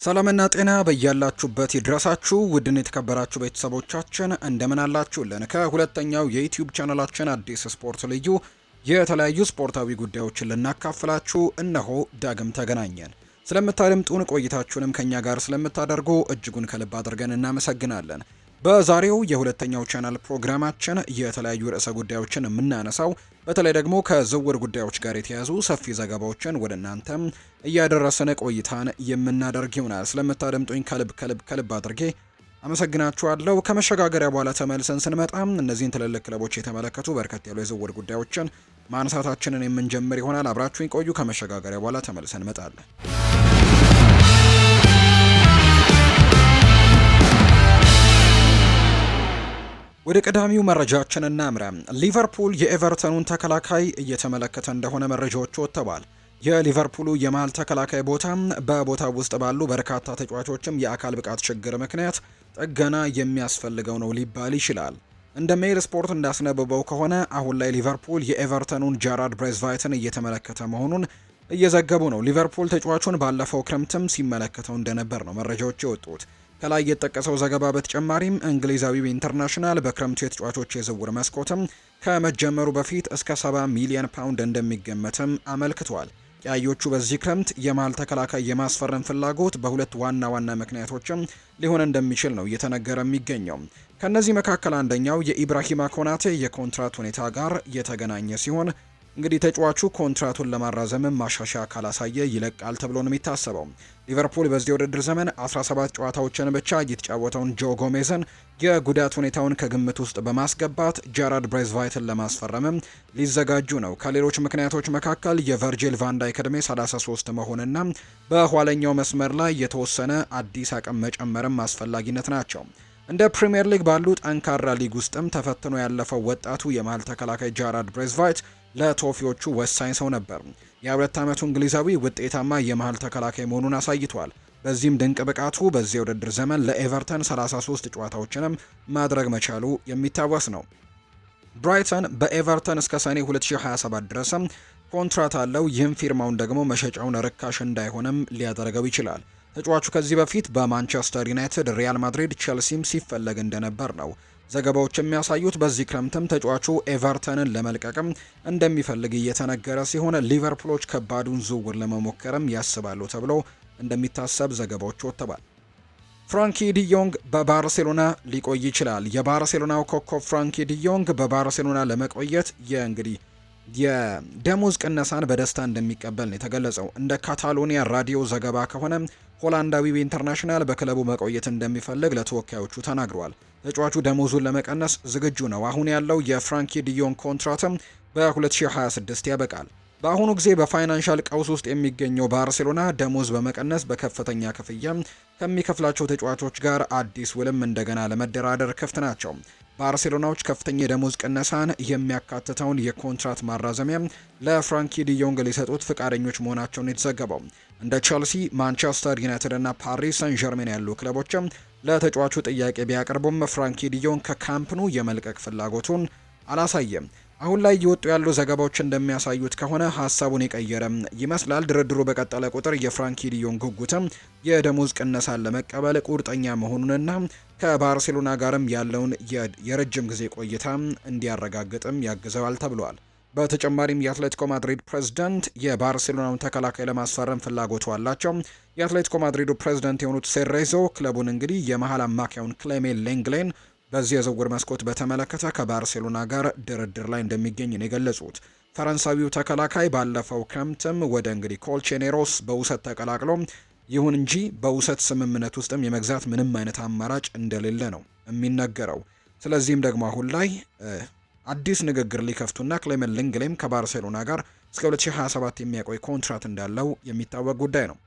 ሰላምና ጤና በያላችሁበት ይድረሳችሁ ውድን የተከበራችሁ ቤተሰቦቻችን እንደምን አላችሁልን? ከሁለተኛው የዩቲዩብ ቻናላችን አዲስ ስፖርት ልዩ የተለያዩ ስፖርታዊ ጉዳዮችን ልናካፍላችሁ እነሆ ዳግም ተገናኘን። ስለምታደምጡን ቆይታችሁንም ከኛ ጋር ስለምታደርጉ እጅጉን ከልብ አድርገን እናመሰግናለን። በዛሬው የሁለተኛው ቻናል ፕሮግራማችን የተለያዩ ርዕሰ ጉዳዮችን የምናነሳው በተለይ ደግሞ ከዝውውር ጉዳዮች ጋር የተያዙ ሰፊ ዘገባዎችን ወደ እናንተም እያደረሰን ቆይታን የምናደርግ ይሆናል። ስለምታደምጡኝ ከልብ አድርጌ አመሰግናችኋለሁ። ከመሸጋገሪያ በኋላ ተመልሰን ስንመጣ እነዚህን ትልልቅ ክለቦች የተመለከቱ በርከት ያሉ የዝውውር ጉዳዮችን ማንሳታችንን የምንጀምር ይሆናል። አብራችሁኝ ቆዩ። ከመሸጋገሪያ በኋላ ተመልሰን እንመጣለን። ወደ ቀዳሚው መረጃችን እናምራ። ሊቨርፑል የኤቨርተኑን ተከላካይ እየተመለከተ እንደሆነ መረጃዎች ወጥተዋል። የሊቨርፑሉ የመሃል ተከላካይ ቦታ በቦታው ውስጥ ባሉ በርካታ ተጫዋቾችም የአካል ብቃት ችግር ምክንያት ጥገና የሚያስፈልገው ነው ሊባል ይችላል። እንደ ሜል ስፖርት እንዳስነበበው ከሆነ አሁን ላይ ሊቨርፑል የኤቨርተኑን ጃራድ ብሬዝቫይትን እየተመለከተ መሆኑን እየዘገቡ ነው። ሊቨርፑል ተጫዋቹን ባለፈው ክረምትም ሲመለከተው እንደነበር ነው መረጃዎች የወጡት። ከላይ የተጠቀሰው ዘገባ በተጨማሪም እንግሊዛዊው ኢንተርናሽናል በክረምቱ የተጫዋቾች የዝውውር መስኮትም ከመጀመሩ በፊት እስከ 70 ሚሊዮን ፓውንድ እንደሚገመትም አመልክቷል። ቀያዮቹ በዚህ ክረምት የመሃል ተከላካይ የማስፈረም ፍላጎት በሁለት ዋና ምክንያቶችም ሊሆን እንደሚችል ነው እየተነገረ የሚገኘው። ከነዚህ መካከል አንደኛው የኢብራሂማ ኮናቴ የኮንትራት ሁኔታ ጋር የተገናኘ ሲሆን እንግዲህ ተጫዋቹ ኮንትራቱን ለማራዘም ማሻሻያ ካላሳየ ይለቃል ተብሎ ነው የሚታሰበው። ሊቨርፑል በዚህ የውድድር ዘመን 17 ጨዋታዎችን ብቻ የተጫወተውን ጆ ጎሜዝን የጉዳት ሁኔታውን ከግምት ውስጥ በማስገባት ጃራድ ብሬዝቫይትን ለማስፈረምም ሊዘጋጁ ነው። ከሌሎች ምክንያቶች መካከል የቨርጂል ቫንዳይክ ዕድሜ 33 መሆንና በኋለኛው መስመር ላይ የተወሰነ አዲስ አቅም መጨመርም አስፈላጊነት ናቸው። እንደ ፕሪሚየር ሊግ ባሉ ጠንካራ ሊግ ውስጥም ተፈትኖ ያለፈው ወጣቱ የመሃል ተከላካይ ጃራድ ብሬዝቫይት ለቶፊዎቹ ወሳኝ ሰው ነበር። የ2 ዓመቱ እንግሊዛዊ ውጤታማ የመሃል ተከላካይ መሆኑን አሳይቷል። በዚህም ድንቅ ብቃቱ በዚህ የውድድር ዘመን ለኤቨርተን 33 ጨዋታዎችንም ማድረግ መቻሉ የሚታወስ ነው። ብራይተን በኤቨርተን እስከ ሰኔ 2027 ድረስም ኮንትራት አለው። ይህም ፊርማውን ደግሞ መሸጫውን ርካሽ እንዳይሆንም ሊያደርገው ይችላል። ተጫዋቹ ከዚህ በፊት በማንቸስተር ዩናይትድ፣ ሪያል ማድሪድ፣ ቼልሲም ሲፈለግ እንደነበር ነው ዘገባዎች የሚያሳዩት። በዚህ ክረምትም ተጫዋቹ ኤቨርተንን ለመልቀቅም እንደሚፈልግ እየተነገረ ሲሆን ሊቨርፑሎች ከባዱን ዝውውር ለመሞከርም ያስባሉ ተብሎ እንደሚታሰብ ዘገባዎች ወጥተዋል። ፍራንኪ ዲዮንግ በባርሴሎና ሊቆይ ይችላል። የባርሴሎናው ኮከብ ፍራንኪ ዲዮንግ በባርሴሎና ለመቆየት የደሞዝ ቅነሳን በደስታ እንደሚቀበል ነው የተገለጸው። እንደ ካታሎኒያ ራዲዮ ዘገባ ከሆነ ሆላንዳዊው ኢንተርናሽናል በክለቡ መቆየት እንደሚፈልግ ለተወካዮቹ ተናግሯል። ተጫዋቹ ደሞዙን ለመቀነስ ዝግጁ ነው። አሁን ያለው የፍራንኪ ዲዮንግ ኮንትራትም በ2026 ያበቃል። በአሁኑ ጊዜ በፋይናንሻል ቀውስ ውስጥ የሚገኘው ባርሴሎና ደሞዝ በመቀነስ በከፍተኛ ክፍያ ከሚከፍላቸው ተጫዋቾች ጋር አዲስ ውልም እንደገና ለመደራደር ክፍት ናቸው። ባርሴሎናዎች ከፍተኛ የደሞዝ ቅነሳን የሚያካትተውን የኮንትራት ማራዘሚያ ለፍራንኪ ዲዮንግ ሊሰጡት ፍቃደኞች መሆናቸውን የተዘገበው። እንደ ቼልሲ፣ ማንቸስተር ዩናይትድ እና ፓሪስ ሰን ዠርሜን ያሉ ክለቦችም ለተጫዋቹ ጥያቄ ቢያቀርቡም ፍራንኪ ዲዮንግ ከካምፕኑ የመልቀቅ ፍላጎቱን አላሳየም። አሁን ላይ እየወጡ ያሉ ዘገባዎች እንደሚያሳዩት ከሆነ ሀሳቡን የቀየረ ይመስላል። ድርድሩ በቀጠለ ቁጥር የፍራንኪ ዲዮንግ ጉጉትም የደሞዝ ቅነሳን ለመቀበል ቁርጠኛ መሆኑንና ከባርሴሎና ጋርም ያለውን የረጅም ጊዜ ቆይታ እንዲያረጋግጥም ያግዘዋል ተብሏል። በተጨማሪም የአትሌቲኮ ማድሪድ ፕሬዝዳንት የባርሴሎናውን ተከላካይ ለማስፈረም ፍላጎቱ አላቸው። የአትሌቲኮ ማድሪዱ ፕሬዝዳንት የሆኑት ሴሬዞ ክለቡን እንግዲህ የመሃል አማካዩን ክሌሜን ሌንግሌን በዚህ የዝውውር መስኮት በተመለከተ ከባርሴሎና ጋር ድርድር ላይ እንደሚገኝ ነው የገለጹት። ፈረንሳዊው ተከላካይ ባለፈው ክረምትም ወደ እንግዲህ ኮልቼኔሮስ በውሰት ተቀላቅሎ ይሁን እንጂ በውሰት ስምምነት ውስጥም የመግዛት ምንም አይነት አማራጭ እንደሌለ ነው የሚነገረው። ስለዚህም ደግሞ አሁን ላይ አዲስ ንግግር ሊከፍቱና ክሌመን ሌንግሌም ከባርሴሎና ጋር እስከ 2027 የሚያቆይ ኮንትራት እንዳለው የሚታወቅ ጉዳይ ነው።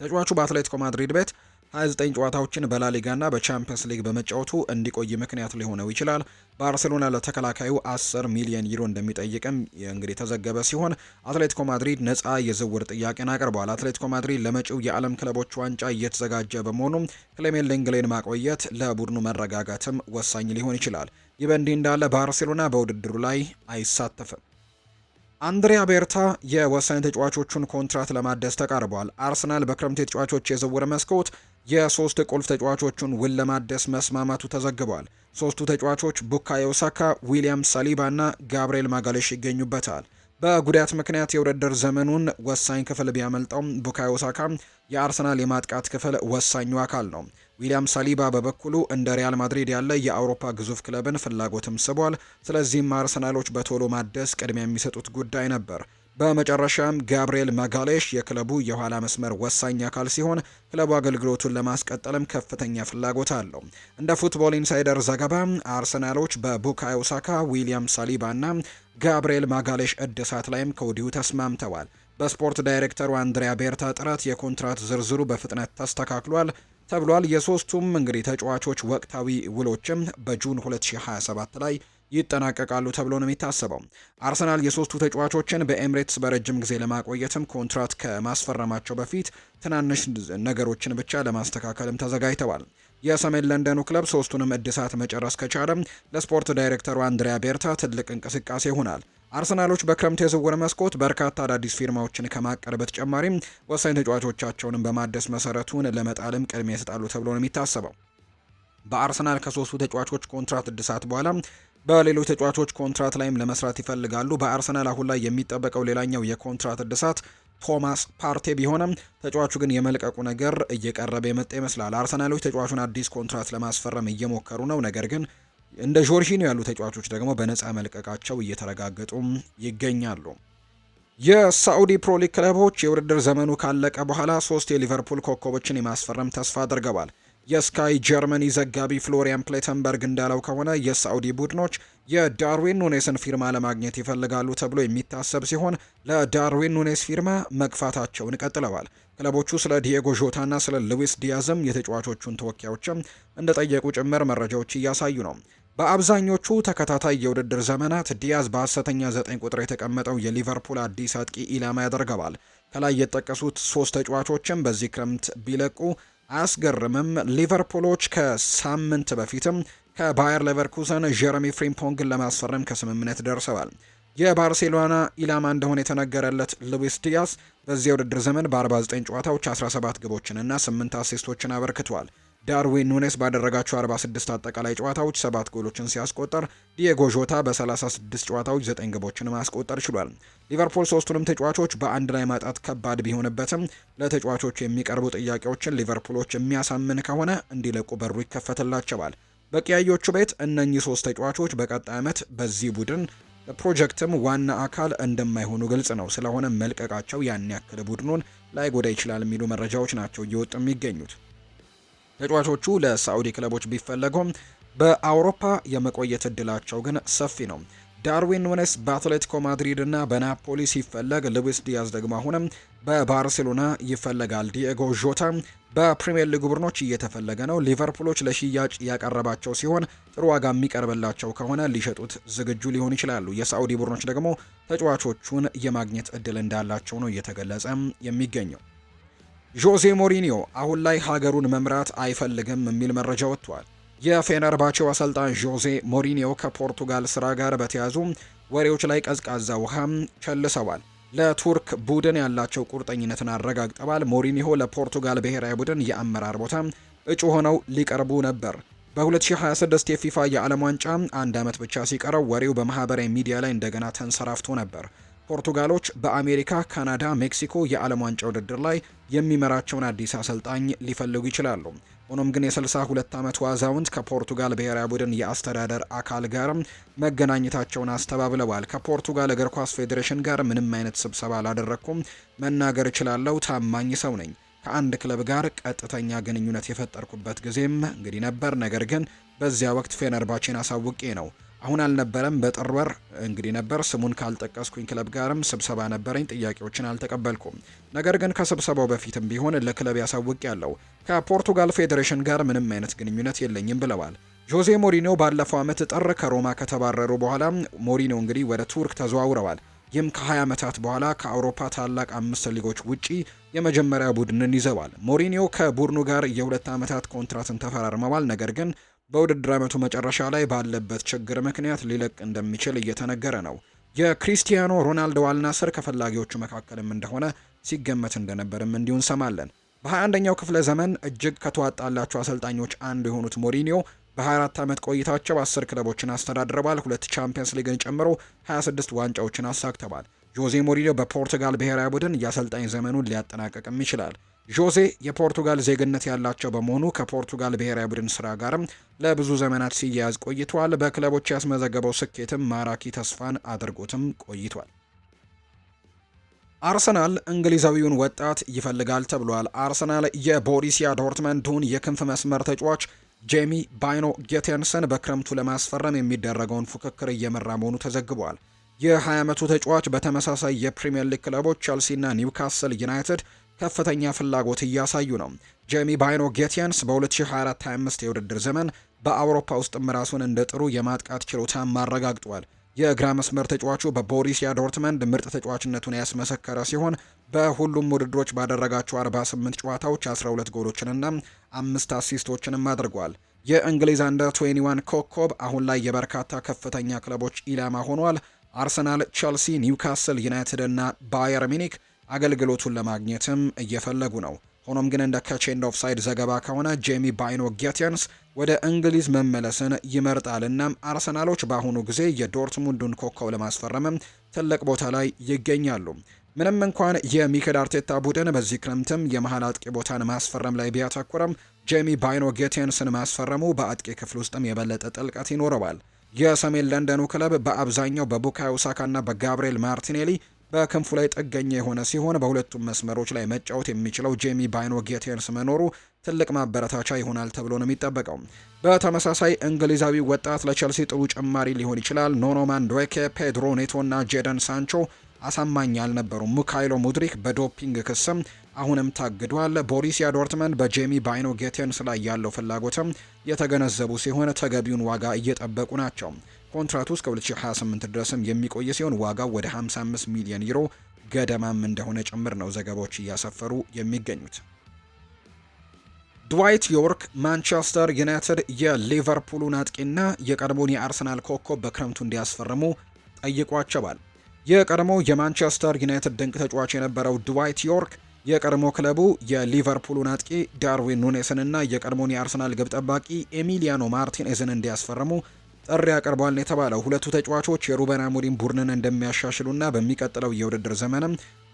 ተጫዋቹ በአትሌቲኮ ማድሪድ ቤት 29 ጨዋታዎችን በላሊጋና በቻምፒየንስ ሊግ በመጫወቱ እንዲቆይ ምክንያት ሊሆነው ይችላል። ባርሴሎና ለተከላካዩ 10 ሚሊዮን ዩሮ እንደሚጠይቅም እንግዲህ የተዘገበ ሲሆን አትሌቲኮ ማድሪድ ነፃ የዝውውር ጥያቄን አቅርበዋል። አትሌቲኮ ማድሪድ ለመጪው የዓለም ክለቦች ዋንጫ እየተዘጋጀ በመሆኑ ክሌሜን ሌንግሌን ማቆየት ለቡድኑ መረጋጋትም ወሳኝ ሊሆን ይችላል። ይህ በእንዲህ እንዳለ ባርሴሎና በውድድሩ ላይ አይሳተፍም። አንድሪያ ቤርታ የወሳኝ ተጫዋቾቹን ኮንትራት ለማደስ ተቃርቧል። አርሰናል በክረምት የተጫዋቾች የዝውውር መስኮት የሶስት ቁልፍ ተጫዋቾቹን ውል ለማደስ መስማማቱ ተዘግቧል። ሶስቱ ተጫዋቾች ቡካዮ ሳካ፣ ዊሊያም ሳሊባ እና ጋብርኤል ማጋሌሽ ይገኙበታል። በጉዳት ምክንያት የውድድር ዘመኑን ወሳኝ ክፍል ቢያመልጠውም ቡካዮ ሳካ የአርሰናል የማጥቃት ክፍል ወሳኙ አካል ነው። ዊሊያም ሳሊባ በበኩሉ እንደ ሪያል ማድሪድ ያለ የአውሮፓ ግዙፍ ክለብን ፍላጎትም ስቧል። ስለዚህም አርሰናሎች በቶሎ ማደስ ቅድሚያ የሚሰጡት ጉዳይ ነበር። በመጨረሻም ጋብርኤል ማጋሌሽ የክለቡ የኋላ መስመር ወሳኝ አካል ሲሆን ክለቡ አገልግሎቱን ለማስቀጠልም ከፍተኛ ፍላጎት አለው። እንደ ፉትቦል ኢንሳይደር ዘገባ አርሰናሎች በቡካዮ ሳካ፣ ዊሊያም ሳሊባ እና ጋብርኤል ማጋሌሽ እድሳት ላይም ከወዲሁ ተስማምተዋል። በስፖርት ዳይሬክተሩ አንድሪያ ቤርታ ጥረት የኮንትራት ዝርዝሩ በፍጥነት ተስተካክሏል ተብሏል። የሶስቱም እንግዲህ ተጫዋቾች ወቅታዊ ውሎችም በጁን 2027 ላይ ይጠናቀቃሉ ተብሎ ነው የሚታሰበው። አርሰናል የሶስቱ ተጫዋቾችን በኤምሬትስ በረጅም ጊዜ ለማቆየትም ኮንትራት ከማስፈረማቸው በፊት ትናንሽ ነገሮችን ብቻ ለማስተካከልም ተዘጋጅተዋል። የሰሜን ለንደኑ ክለብ ሶስቱንም እድሳት መጨረስ ከቻለም ለስፖርት ዳይሬክተሩ አንድሪያ ቤርታ ትልቅ እንቅስቃሴ ይሆናል። አርሰናሎች በክረምት የዝውውር መስኮት በርካታ አዳዲስ ፊርማዎችን ከማቀር በተጨማሪም ወሳኝ ተጫዋቾቻቸውንም በማደስ መሰረቱን ለመጣልም ቅድሚያ ይሰጣሉ ተብሎ ነው የሚታሰበው። በአርሰናል ከሶስቱ ተጫዋቾች ኮንትራት እድሳት በኋላ በሌሎች ተጫዋቾች ኮንትራት ላይም ለመስራት ይፈልጋሉ። በአርሰናል አሁን ላይ የሚጠበቀው ሌላኛው የኮንትራት እድሳት ቶማስ ፓርቴ ቢሆንም ተጫዋቹ ግን የመልቀቁ ነገር እየቀረበ የመጣ ይመስላል። አርሰናሎች ተጫዋቹን አዲስ ኮንትራት ለማስፈረም እየሞከሩ ነው። ነገር ግን እንደ ጆርጂኒዮ ያሉ ተጫዋቾች ደግሞ በነፃ መልቀቃቸው እየተረጋገጡ ይገኛሉ። የሳዑዲ ፕሮ ሊግ ክለቦች የውድድር ዘመኑ ካለቀ በኋላ 3 የሊቨርፑል ኮከቦችን የማስፈረም ተስፋ አድርገዋል። የስካይ ጀርመኒ ዘጋቢ ፍሎሪያን ፕሌተንበርግ እንዳለው ከሆነ የሳዑዲ ቡድኖች የዳርዊን ኑኔስን ፊርማ ለማግኘት ይፈልጋሉ ተብሎ የሚታሰብ ሲሆን ለዳርዊን ኑኔስ ፊርማ መግፋታቸውን ቀጥለዋል። ክለቦቹ ስለ ዲየጎ ዦታና ስለ ሉዊስ ዲያዝም የተጫዋቾቹን ተወካዮችም እንደጠየቁ ጭምር መረጃዎች እያሳዩ ነው። በአብዛኞቹ ተከታታይ የውድድር ዘመናት ዲያዝ በሐሰተኛ 9 ቁጥር የተቀመጠው የሊቨርፑል አዲስ አጥቂ ኢላማ ያደርገዋል። ከላይ የተጠቀሱት 3 ተጫዋቾችም በዚህ ክረምት ቢለቁ አያስገርምም። ሊቨርፑሎች ከሳምንት በፊትም ከባየር ሌቨርኩሰን ጀረሚ ፍሪምፖንግን ለማስፈረም ከስምምነት ደርሰዋል። የባርሴሎና ኢላማ እንደሆነ የተነገረለት ሉዊስ ዲያዝ በዚህ የውድድር ዘመን በ49 ጨዋታዎች 17 ግቦችንና 8 አሲስቶችን አበርክቷል። ዳርዊን ኑኔስ ባደረጋቸው 46 አጠቃላይ ጨዋታዎች 7 ጎሎችን ሲያስቆጠር ዲየጎ ዦታ በ36 ጨዋታዎች 9 ግቦችን ማስቆጠር ችሏል። ሊቨርፑል ሶስቱንም ተጫዋቾች በአንድ ላይ ማጣት ከባድ ቢሆንበትም ለተጫዋቾቹ የሚቀርቡ ጥያቄዎችን ሊቨርፑሎች የሚያሳምን ከሆነ እንዲለቁ በሩ ይከፈትላቸዋል። በቀያዮቹ ቤት እነኚህ 3 ተጫዋቾች በቀጣይ ዓመት በዚህ ቡድን ፕሮጀክትም ዋና አካል እንደማይሆኑ ግልጽ ነው። ስለሆነ መልቀቃቸው ያን ያክል ቡድኑን ላይጎዳ ይችላል የሚሉ መረጃዎች ናቸው እየወጡ የሚገኙት። ተጫዋቾቹ ለሳዑዲ ክለቦች ቢፈለጉም በአውሮፓ የመቆየት እድላቸው ግን ሰፊ ነው። ዳርዊን ኑኔስ በአትሌቲኮ ማድሪድ እና በናፖሊ ሲፈለግ፣ ሉዊስ ዲያዝ ደግሞ አሁንም በባርሴሎና ይፈለጋል። ዲኤጎ ዦታ በፕሪሚየር ሊግ ቡድኖች እየተፈለገ ነው። ሊቨርፑሎች ለሽያጭ ያቀረባቸው ሲሆን ጥሩ ዋጋ የሚቀርብላቸው ከሆነ ሊሸጡት ዝግጁ ሊሆኑ ይችላሉ። የሳዑዲ ቡድኖች ደግሞ ተጫዋቾቹን የማግኘት እድል እንዳላቸው ነው እየተገለጸ የሚገኘው። ጆዜ ሞሪኒዮ አሁን ላይ ሀገሩን መምራት አይፈልግም የሚል መረጃ ወጥቷል። የፌነርባቼው አሰልጣኝ ጆዜ ሞሪኒዮ ከፖርቱጋል ስራ ጋር በተያዙ ወሬዎች ላይ ቀዝቃዛ ውሃ ቸልሰዋል። ለቱርክ ቡድን ያላቸው ቁርጠኝነትን አረጋግጠዋል። ሞሪኒዮ ለፖርቱጋል ብሔራዊ ቡድን የአመራር ቦታ እጩ ሆነው ሊቀርቡ ነበር። በ2026 የፊፋ የዓለም ዋንጫ አንድ ዓመት ብቻ ሲቀረው ወሬው በማህበራዊ ሚዲያ ላይ እንደገና ተንሰራፍቶ ነበር። ፖርቱጋሎች በአሜሪካ፣ ካናዳ፣ ሜክሲኮ የዓለም ዋንጫ ውድድር ላይ የሚመራቸውን አዲስ አሰልጣኝ ሊፈልጉ ይችላሉ። ሆኖም ግን የ62 ዓመቱ አዛውንት ከፖርቱጋል ብሔራዊ ቡድን የአስተዳደር አካል ጋርም መገናኘታቸውን አስተባብለዋል። ከፖርቱጋል እግር ኳስ ፌዴሬሽን ጋር ምንም አይነት ስብሰባ አላደረኩም፣ መናገር እችላለሁ፣ ታማኝ ሰው ነኝ። ከአንድ ክለብ ጋር ቀጥተኛ ግንኙነት የፈጠርኩበት ጊዜም እንግዲህ ነበር። ነገር ግን በዚያ ወቅት ፌነርባቼን አሳውቄ ነው። አሁን አልነበረም፣ በጥር ወር እንግዲህ ነበር። ስሙን ካልጠቀስኩኝ ክለብ ጋርም ስብሰባ ነበረኝ፣ ጥያቄዎችን አልተቀበልኩም። ነገር ግን ከስብሰባው በፊትም ቢሆን ለክለብ ያሳውቅ ያለው ከፖርቱጋል ፌዴሬሽን ጋር ምንም አይነት ግንኙነት የለኝም ብለዋል። ጆዜ ሞሪኒዮ ባለፈው ዓመት ጥር ከሮማ ከተባረሩ በኋላ ሞሪኒዮ እንግዲህ ወደ ቱርክ ተዘዋውረዋል። ይህም ከ20 ዓመታት በኋላ ከአውሮፓ ታላቅ 5 ሊጎች ውጪ የመጀመሪያ ቡድንን ይዘዋል። ሞሪኒዮ ከቡድኑ ጋር የ2 ዓመታት ኮንትራትን ተፈራርመዋል። ነገር ግን በውድድር ዓመቱ መጨረሻ ላይ ባለበት ችግር ምክንያት ሊለቅ እንደሚችል እየተነገረ ነው። የክሪስቲያኖ ሮናልዶ አልናስር ከፈላጊዎቹ መካከልም እንደሆነ ሲገመት እንደነበርም እንዲሁ እንሰማለን። በ21ኛው ክፍለ ዘመን እጅግ ከተዋጣላቸው አሰልጣኞች አንዱ የሆኑት ሞሪኒዮ በ24 ዓመት ቆይታቸው 10 ክለቦችን አስተዳድረዋል። 2 ቻምፒየንስ ሊግን ጨምሮ 26 ዋንጫዎችን አሳክተዋል። ጆዜ ሞሪኒዮ በፖርቱጋል ብሔራዊ ቡድን የአሰልጣኝ ዘመኑን ሊያጠናቀቅም ይችላል። ጆዜ የፖርቱጋል ዜግነት ያላቸው በመሆኑ ከፖርቱጋል ብሔራዊ ቡድን ስራ ጋርም ለብዙ ዘመናት ሲያያዝ ቆይቷል። በክለቦች ያስመዘገበው ስኬትም ማራኪ ተስፋን አድርጎትም ቆይቷል። አርሰናል እንግሊዛዊውን ወጣት ይፈልጋል ተብሏል። አርሰናል የቦሪሲያ ዶርትመንዱን የክንፍ መስመር ተጫዋች ጄሚ ባይኖ ጌቴንሰን በክረምቱ ለማስፈረም የሚደረገውን ፉክክር እየመራ መሆኑ ተዘግቧል። የ20 ዓመቱ ተጫዋች በተመሳሳይ የፕሪምየር ሊግ ክለቦች ቸልሲና ኒውካስል ዩናይትድ ከፍተኛ ፍላጎት እያሳዩ ነው። ጄሚ ባይኖ ጌቲያንስ በ2024-25 የውድድር ዘመን በአውሮፓ ውስጥም ራሱን እንደ ጥሩ የማጥቃት ችሎታ አረጋግጧል። የግራ መስመር ተጫዋቹ በቦሪሲያ ዶርትመንድ ምርጥ ተጫዋችነቱን ያስመሰከረ ሲሆን በሁሉም ውድድሮች ባደረጋቸው 48 ጨዋታዎች 12 ጎሎችንና 5 አሲስቶችንም አድርጓል። የእንግሊዝ አንደር 21 ኮከብ አሁን ላይ የበርካታ ከፍተኛ ክለቦች ኢላማ ሆኗል። አርሰናል፣ ቸልሲ፣ ኒውካስል ዩናይትድ እና ባየር ሚኒክ አገልግሎቱን ለማግኘትም እየፈለጉ ነው። ሆኖም ግን እንደ ከቼንድ ኦፍሳይድ ዘገባ ከሆነ ጄሚ ባይኖ ጌቲያንስ ወደ እንግሊዝ መመለስን ይመርጣል። እናም አርሰናሎች በአሁኑ ጊዜ የዶርትሙንዱን ኮከብ ለማስፈረምም ትልቅ ቦታ ላይ ይገኛሉ። ምንም እንኳን የሚኬል አርቴታ ቡድን በዚህ ክረምትም የመሃል አጥቂ ቦታን ማስፈረም ላይ ቢያተኩረም ጄሚ ባይኖ ጌቲያንስን ማስፈረሙ በአጥቂ ክፍል ውስጥም የበለጠ ጥልቀት ይኖረዋል። የሰሜን ለንደኑ ክለብ በአብዛኛው በቡካዮ ሳካና በጋብሪኤል ማርቲኔሊ በክንፉ ላይ ጥገኛ የሆነ ሲሆን በሁለቱም መስመሮች ላይ መጫወት የሚችለው ጄሚ ባይኖ ጌቲያንስ መኖሩ ትልቅ ማበረታቻ ይሆናል ተብሎ ነው የሚጠበቀው። በተመሳሳይ እንግሊዛዊ ወጣት ለቸልሲ ጥሩ ጭማሪ ሊሆን ይችላል። ኖኖ ማንዱዌኬ፣ ፔድሮ ኔቶ እና ጄደን ሳንቾ አሳማኝ አልነበሩም። ሚካይሎ ሙድሪክ በዶፒንግ ክስም አሁንም ታግዷል። ቦሪሲያ ዶርትመንድ በጄሚ ባይኖ ጌቲያንስ ላይ ያለው ፍላጎትም የተገነዘቡ ሲሆን ተገቢውን ዋጋ እየጠበቁ ናቸው። ኮንትራቱ እስከ 2028 ድረስም የሚቆይ ሲሆን ዋጋው ወደ 55 ሚሊዮን ዩሮ ገደማም እንደሆነ ጭምር ነው ዘገባዎች እያሰፈሩ የሚገኙት። ድዋይት ዮርክ ማንቸስተር ዩናይትድ የሊቨርፑሉን አጥቂና የቀድሞውን የአርሰናል ኮከብ በክረምቱ እንዲያስፈርሙ ጠይቋቸዋል። የቀድሞው የማንቸስተር ዩናይትድ ድንቅ ተጫዋች የነበረው ድዋይት ዮርክ የቀድሞ ክለቡ የሊቨርፑሉን አጥቂ ዳርዊን ኑኔስንና የቀድሞውን የአርሰናል ግብ ጠባቂ ኤሚሊያኖ ማርቲኔዝን እንዲያስፈርሙ ጥሪ አቅርቧል የተባለው ሁለቱ ተጫዋቾች የሩበን አሞሪም ቡድንን እንደሚያሻሽሉና በሚቀጥለው የውድድር ዘመንም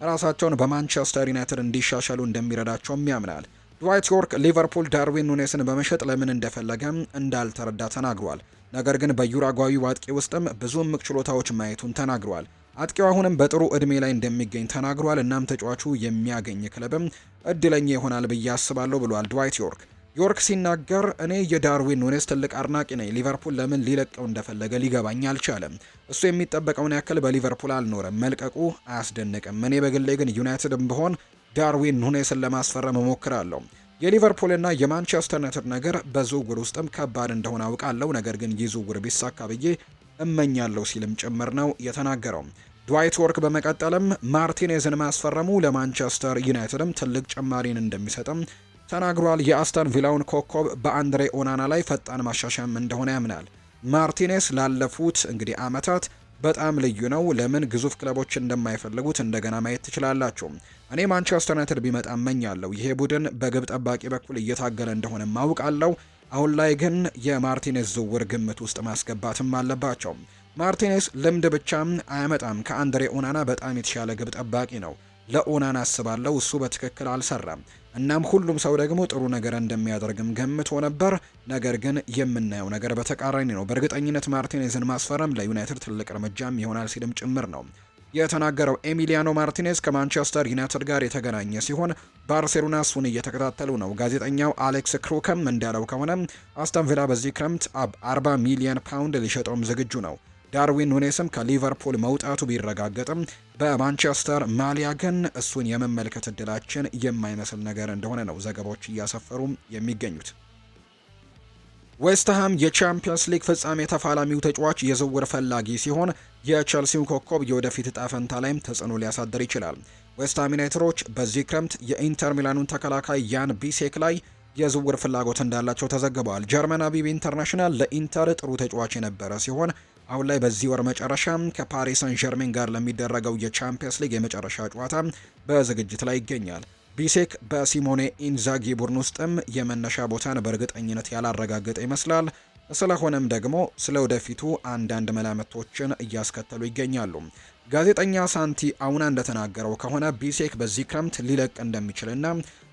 ራሳቸውን በማንቸስተር ዩናይትድ እንዲሻሻሉ እንደሚረዳቸውም ያምናል። ድዋይት ዮርክ ሊቨርፑል ዳርዊን ኑኔስን በመሸጥ ለምን እንደፈለገም እንዳልተረዳ ተናግሯል። ነገር ግን በዩራጓዊው አጥቂ ውስጥም ብዙ እምቅ ችሎታዎች ማየቱን ተናግሯል። አጥቂው አሁንም በጥሩ እድሜ ላይ እንደሚገኝ ተናግሯል። እናም ተጫዋቹ የሚያገኝ ክለብም እድለኛ ይሆናል ብዬ አስባለሁ ብሏል ድዋይት ዮርክ። ዮርክ ሲናገር እኔ የዳርዊን ኑኔስ ትልቅ አድናቂ ነኝ። ሊቨርፑል ለምን ሊለቀው እንደፈለገ ሊገባኝ አልቻለም። እሱ የሚጠበቀውን ያክል በሊቨርፑል አልኖረም። መልቀቁ አያስደንቅም። እኔ በግሌ ግን ዩናይትድም ብሆን ዳርዊን ኑኔስን ለማስፈረም እሞክራለሁ። የሊቨርፑልና የማንቸስተር ዩናይትድ ነገር በዝውውር ውስጥም ከባድ እንደሆነ አውቃለሁ። ነገር ግን ይህ ዝውውር ቢሳካ ብዬ እመኛለሁ ሲልም ጭምር ነው የተናገረው። ድዋይት ዮርክ በመቀጠልም ማርቲኔዝን ማስፈረሙ ለማንቸስተር ዩናይትድም ትልቅ ጭማሪን እንደሚሰጥም ተናግሯል። የአስተን ቪላውን ኮከብ በአንድሬ ኦናና ላይ ፈጣን ማሻሻያም እንደሆነ ያምናል። ማርቲኔስ ላለፉት ዓመታት በጣም ልዩ ነው። ለምን ግዙፍ ክለቦች እንደማይፈልጉት እንደገና ማየት ትችላላችሁ። እኔ ማንቸስተር ዩናይትድ ቢመጣ እመኛለሁ። ይሄ ቡድን በግብ ጠባቂ በኩል እየታገለ እንደሆነ ማውቃለሁ። አሁን ላይ ግን የማርቲኔዝ ዝውውር ግምት ውስጥ ማስገባትም አለባቸው። ማርቲኔዝ ልምድ ብቻም አያመጣም። ከአንድሬ ኦናና በጣም የተሻለ ግብ ጠባቂ ነው። ለኦናና አስባለሁ። እሱ በትክክል አልሰራም። እናም ሁሉም ሰው ደግሞ ጥሩ ነገር እንደሚያደርግም ገምቶ ነበር። ነገር ግን የምናየው ነገር በተቃራኒ ነው። በእርግጠኝነት ማርቲኔዝን ማስፈረም ለዩናይትድ ትልቅ እርምጃም ይሆናል ሲልም ጭምር ነው የተናገረው። ኤሚሊያኖ ማርቲኔዝ ከማንቸስተር ዩናይትድ ጋር የተገናኘ ሲሆን ባርሴሎና እሱን እየተከታተሉ ነው። ጋዜጠኛው አሌክስ ክሩከም እንዳለው ከሆነ አስተን ቪላ በዚህ ክረምት 40 ሚሊዮን ፓውንድ ሊሸጠውም ዝግጁ ነው። ዳርዊን ኑኔስም ከሊቨርፑል መውጣቱ ቢረጋገጥም በማንቸስተር ማሊያ ግን እሱን የመመልከት እድላችን የማይመስል ነገር እንደሆነ ነው ዘገባዎች እያሰፈሩ የሚገኙት። ዌስትሃም የቻምፒየንስ ሊግ ፍጻሜ ተፋላሚው ተጫዋች የዝውውር ፈላጊ ሲሆን የቸልሲው ኮከብ የወደፊት እጣ ፈንታ ላይም ተጽዕኖ ሊያሳድር ይችላል። ዌስትሃም ዩናይትዶች በዚህ ክረምት የኢንተር ሚላኑን ተከላካይ ያን ቢሴክ ላይ የዝውውር ፍላጎት እንዳላቸው ተዘግበዋል። ጀርመናዊው ኢንተርናሽናል ለኢንተር ጥሩ ተጫዋች የነበረ ሲሆን አሁን ላይ በዚህ ወር መጨረሻ ከፓሪስ ሰን ዠርሜን ጋር ለሚደረገው የቻምፒየንስ ሊግ የመጨረሻ ጨዋታ በዝግጅት ላይ ይገኛል። ቢሴክ በሲሞኔ ኢንዛጊ ቡድን ውስጥም የመነሻ ቦታን በእርግጠኝነት ያላረጋገጠ ይመስላል። ስለሆነም ደግሞ ስለ ወደፊቱ አንዳንድ መላምቶችን እያስከተሉ ይገኛሉ። ጋዜጠኛ ሳንቲ አውና እንደተናገረው ከሆነ ቢሴክ በዚህ ክረምት ሊለቅ እንደሚችልና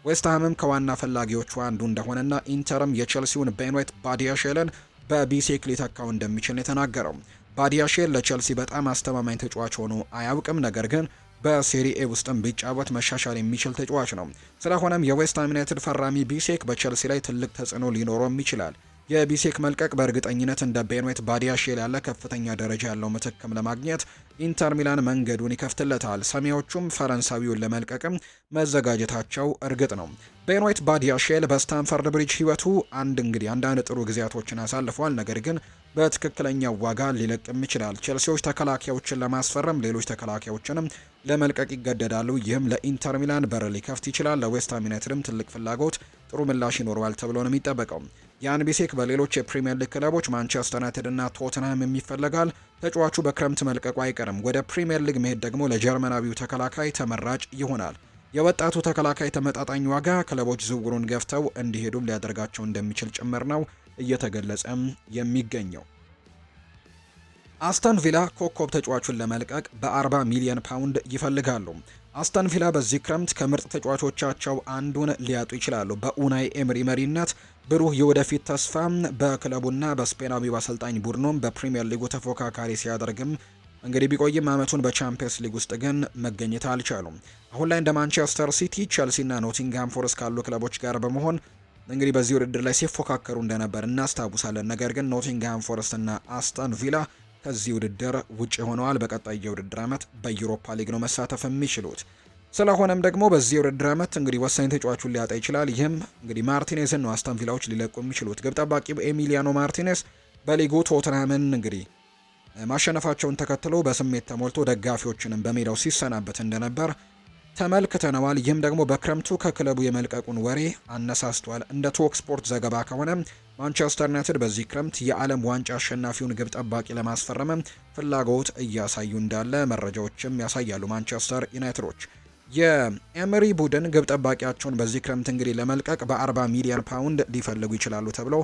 ዌስትሃምም ከዋና ፈላጊዎቹ አንዱ እንደሆነና ኢንተርም የቼልሲውን ቤንዌት ባዲያሼልን በቢሴክ ሊተካው እንደሚችል ነው የተናገረው። ባዲያሼል ለቼልሲ በጣም አስተማማኝ ተጫዋች ሆኖ አያውቅም፣ ነገር ግን በሴሪኤ ውስጥም ቢጫወት መሻሻል የሚችል ተጫዋች ነው። ስለሆነም የዌስትሃም ዩናይትድ ፈራሚ ቢሴክ በቼልሲ ላይ ትልቅ ተጽዕኖ ሊኖረውም ይችላል። የቢሴክ መልቀቅ በእርግጠኝነት እንደ ቤንዌት ባዲያሼል ያለ ከፍተኛ ደረጃ ያለው ምትክም ለማግኘት ኢንተር ሚላን መንገዱን ይከፍትለታል። ሰማያዊዎቹም ፈረንሳዊውን ለመልቀቅም መዘጋጀታቸው እርግጥ ነው። ቤንዌት ባዲያሼል በስታንፈርድ ብሪጅ ህይወቱ አንዳንድ ጥሩ ጊዜያቶችን አሳልፏል፣ ነገር ግን በትክክለኛው ዋጋ ሊለቅም ይችላል። ቼልሲዎች ተከላካዮችን ለማስፈረም ሌሎች ተከላካዮችንም ለመልቀቅ ይገደዳሉ። ይህም ለኢንተር ሚላን በር ሊከፍት ይችላል። ለዌስትሃም ዩናይትድም ትልቅ ፍላጎት፣ ጥሩ ምላሽ ይኖረዋል ተብሎ ነው የሚጠበቀው። ያን ቢሴክ በሌሎች የፕሪሚየር ሊግ ክለቦች ማንቸስተር ዩናይትድ እና ቶተንሃም የሚፈለጋል። ተጫዋቹ በክረምት መልቀቁ አይቀርም። ወደ ፕሪሚየር ሊግ መሄድ ደግሞ ለጀርመናዊው ተከላካይ ተመራጭ ይሆናል። የወጣቱ ተከላካይ ተመጣጣኝ ዋጋ ክለቦች ዝውውሩን ገፍተው እንዲሄዱም ሊያደርጋቸው እንደሚችል ጭምር ነው እየተገለጸም የሚገኘው። አስተን ቪላ ኮከብ ተጫዋቹን ለመልቀቅ በ40 ሚሊዮን ፓውንድ ይፈልጋሉ። አስተን ቪላ በዚህ ክረምት ከምርጥ ተጫዋቾቻቸው አንዱን ሊያጡ ይችላሉ። በኡናይ ኤምሪ መሪነት ብሩህ የወደፊት ተስፋ በክለቡና በስፔናዊው አሰልጣኝ ቡድኑም በፕሪሚየር ሊጉ ተፎካካሪ ሲያደርግም ቢቆይም አመቱን በቻምፒየንስ ሊግ ውስጥ ግን መገኘት አልቻሉም። አሁን ላይ እንደ ማንቸስተር ሲቲ፣ ቸልሲና ኖቲንግሃም ፎረስት ካሉ ክለቦች ጋር በመሆን በዚህ ውድድር ላይ ሲፎካከሩ እንደነበር እናስታውሳለን። ነገር ግን ኖቲንግሃም ፎረስት እና አስተን ቪላ ከዚህ ውድድር ውጭ ሆነዋል። በቀጣይ የውድድር ዓመት በዩሮፓ ሊግ ነው መሳተፍ የሚችሉት። ስለሆነም ደግሞ በዚህ የውድድር ዓመት ወሳኝ ተጫዋቹን ሊያጣ ይችላል። ይህም ማርቲኔዝን ነው አስተን ቪላዎች ሊለቁ የሚችሉት። ግብ ጠባቂው ኤሚሊያኖ ማርቲኔዝ በሊጉ ቶተንሃምን ማሸነፋቸውን ተከትሎ በስሜት ተሞልቶ ደጋፊዎችንም በሜዳው ሲሰናበት እንደነበር ተመልክተነዋል። ይህም ደግሞ በክረምቱ ከክለቡ የመልቀቁን ወሬ አነሳስቷል። እንደ ቶክ ስፖርት ዘገባ ከሆነ ማንቸስተር ዩናይትድ በዚህ ክረምት የዓለም ዋንጫ አሸናፊውን ግብ ጠባቂ ለማስፈረም ፍላጎት እያሳዩ እንዳለ መረጃዎችም ያሳያሉ። ማንቸስተር ዩናይትዶች የኤመሪ ቡድን ግብ ጠባቂያቸውን በዚህ ክረምት ለመልቀቅ በ40 ሚሊዮን ፓውንድ ሊፈልጉ ይችላሉ ተብሎ